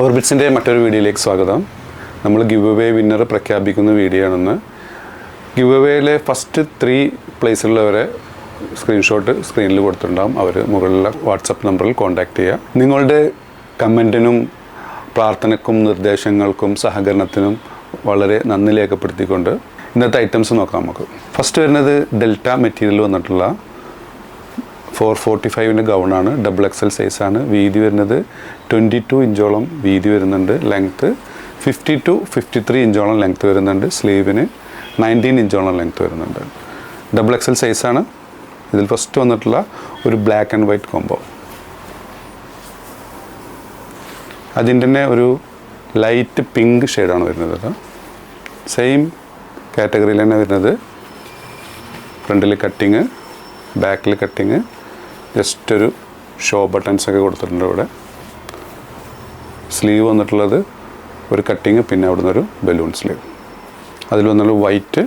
ഓർബിറ്റ്സിൻ്റെ മറ്റൊരു വീഡിയോയിലേക്ക് സ്വാഗതം. നമ്മൾ ഗിവ് അവേ വിന്നർ പ്രഖ്യാപിക്കുന്ന വീഡിയോ ആണെന്ന്. ഗിവ് അവേയിലെ ഫസ്റ്റ് 3 പ്ലേസിലുള്ളവരെ സ്ക്രീൻഷോട്ട് സ്ക്രീനിൽ കൊടുത്തിട്ടുണ്ടാകും. അവർ മുകളിലുള്ള വാട്സപ്പ് നമ്പറിൽ കോൺടാക്റ്റ് ചെയ്യുക. നിങ്ങളുടെ കമൻറ്റിനും പ്രാർത്ഥനയ്ക്കും നിർദ്ദേശങ്ങൾക്കും സഹകരണത്തിനും വളരെ നന്ദി രേഖപ്പെടുത്തിക്കൊണ്ട് ഇന്നത്തെ ഐറ്റംസ് നോക്കാം നമുക്ക്. ഫസ്റ്റ് വരുന്നത് ഡെൽറ്റ മെറ്റീരിയൽ വന്നിട്ടുള്ള 445 ഗൗണാണ്. XXL സൈസാണ്. വീതി വരുന്നത് 22 ഇഞ്ചോളം വീതി വരുന്നുണ്ട്. ലെങ്ത്ത് 50 to 53 ഇഞ്ചോളം ലെങ്ത്ത് വരുന്നുണ്ട്. സ്ലീവിന് 19 ഇഞ്ചോളം ലെങ്ത്ത് വരുന്നുണ്ട്. XXL സൈസാണ്. ഇതിൽ ഫസ്റ്റ് വന്നിട്ടുള്ള ഒരു ബ്ലാക്ക് ആൻഡ് വൈറ്റ് കോംബോ. അതിൻ്റെ തന്നെ ഒരു ലൈറ്റ് പിങ്ക് ഷെയ്ഡാണ് വരുന്നത്. സെയിം കാറ്റഗറിയിൽ തന്നെ വരുന്നത്. ഫ്രണ്ടിൽ കട്ടിങ്, ബാക്കിൽ കട്ടിങ്, ജസ്റ്റ് ഒരു ഷോ ബട്ടൺസൊക്കെ കൊടുത്തിട്ടുണ്ട് ഇവിടെ. സ്ലീവ് വന്നിട്ടുള്ളത് ഒരു കട്ടിങ്, പിന്നെ അവിടെ നിന്നൊരു ബലൂൺ സ്ലീവ്. അതിൽ വന്നുള്ള വൈറ്റ്,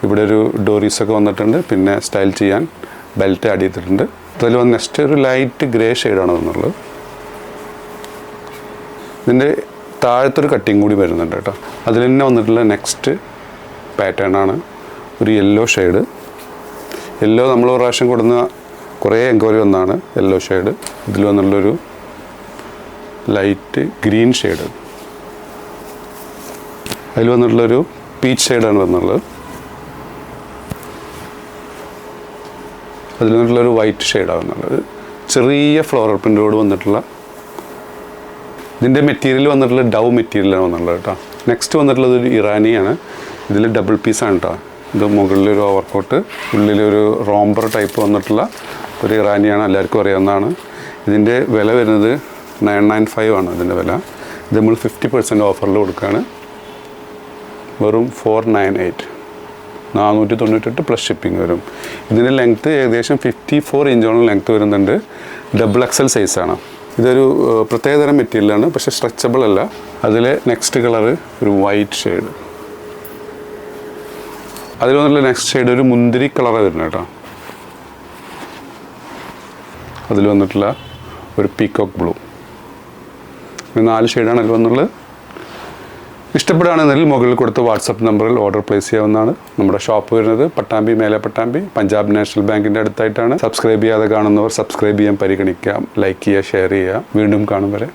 ഇവിടെ ഒരു ഡോറീസൊക്കെ വന്നിട്ടുണ്ട്. പിന്നെ സ്റ്റൈൽ ചെയ്യാൻ ബെൽറ്റ് ആഡ് ചെയ്തിട്ടുണ്ട്. അതിൽ വന്ന് നെക്സ്റ്റ് ഒരു ലൈറ്റ് ഗ്രേ ഷെയ്ഡാണ് വന്നുള്ളത്. ഇതിൻ്റെ താഴത്തൊരു കട്ടിങ് കൂടി വരുന്നുണ്ട് കേട്ടോ. അതിൽ തന്നെ വന്നിട്ടുള്ള നെക്സ്റ്റ് പാറ്റേൺ ആണ് ഒരു യെല്ലോ ഷെയ്ഡ്. യെല്ലോ നമ്മൾ ഒരു പ്രാവശ്യം കൊടുന്ന കുറേ എൻക്വയറി വന്നാണ് യെല്ലോ ഷെയ്ഡ്. ഇതിൽ വന്നുള്ളൊരു ലൈറ്റ് ഗ്രീൻ ഷെയ്ഡ്. അതിൽ വന്നിട്ടുള്ളൊരു പീച്ച് ഷെയ്ഡാണ് വന്നുള്ളത്. അതിൽ വന്നിട്ടുള്ളൊരു വൈറ്റ് ഷെയ്ഡാണ് വന്നുള്ളത്. ചെറിയ ഫ്ലോറൽ പ്രിൻ്റോട് വന്നിട്ടുള്ള. ഇതിൻ്റെ മെറ്റീരിയൽ വന്നിട്ടുള്ള ഡവ് മെറ്റീരിയലാണ് വന്നുള്ളത് കേട്ടോ. നെക്സ്റ്റ് വന്നിട്ടുള്ളത് ഒരു ഇറാനിയാണ്. ഇതിൽ ഡബിൾ പീസാണ് കേട്ടോ. ഇത് മുകളിലൊരു ഓവർകോട്ട്, ഉള്ളിലൊരു റോംബർ ടൈപ്പ് വന്നിട്ടുള്ള ഒരു ഇറാനിയാണ്. എല്ലാവർക്കും അറിയാവുന്നതാണ്. ഇതിൻ്റെ വില വരുന്നത് 995 ആണ് ഇതിൻ്റെ വില. ഇത് നമ്മൾ 50% ഓഫറിൽ കൊടുക്കുകയാണ്. വെറും 498, 498 പ്ലസ് ഷിപ്പിംഗ് വരും. ഇതിൻ്റെ ലെങ്ത്ത് ഏകദേശം 54 ഇഞ്ചോളം ലെങ്ത്ത് വരുന്നുണ്ട്. XXL സൈസാണ്. ഇതൊരു പ്രത്യേകതരം മെറ്റീരിയലാണ്, പക്ഷേ സ്ട്രെച്ചബിൾ അല്ല. അതിൽ നെക്സ്റ്റ് കളറ് ഒരു വൈറ്റ് ഷെയ്ഡ്. അതിൽ വന്നിട്ടുള്ള നെക്സ്റ്റ് ഷെയ്ഡ് ഒരു മുന്തിരി കളറാണ് വരുന്നത് കേട്ടോ. അതിൽ വന്നിട്ടുള്ള ഒരു പീക്കോക്ക് ബ്ലൂ. 4 ഷെയ്ഡാണ് അതിൽ വന്നുള്ളത്. ഇഷ്ടപ്പെടുകയാണെന്നതിൽ മുകളിൽ കൊടുത്ത് വാട്സപ്പ് നമ്പറിൽ ഓർഡർ പ്ലേസ് ചെയ്യാവുന്നതാണ്. നമ്മുടെ ഷോപ്പ് വരുന്നത് പട്ടാമ്പി, മേലെ പട്ടാമ്പി, പഞ്ചാബ് നാഷണൽ ബാങ്കിൻ്റെ അടുത്തായിട്ടാണ്. സബ്സ്ക്രൈബ് ചെയ്യാതെ കാണുന്നവർ സബ്സ്ക്രൈബ് ചെയ്യാൻ പരിഗണിക്കാം. ലൈക്ക് ചെയ്യുക, ഷെയർ ചെയ്യുക. വീണ്ടും കാണും വരെ.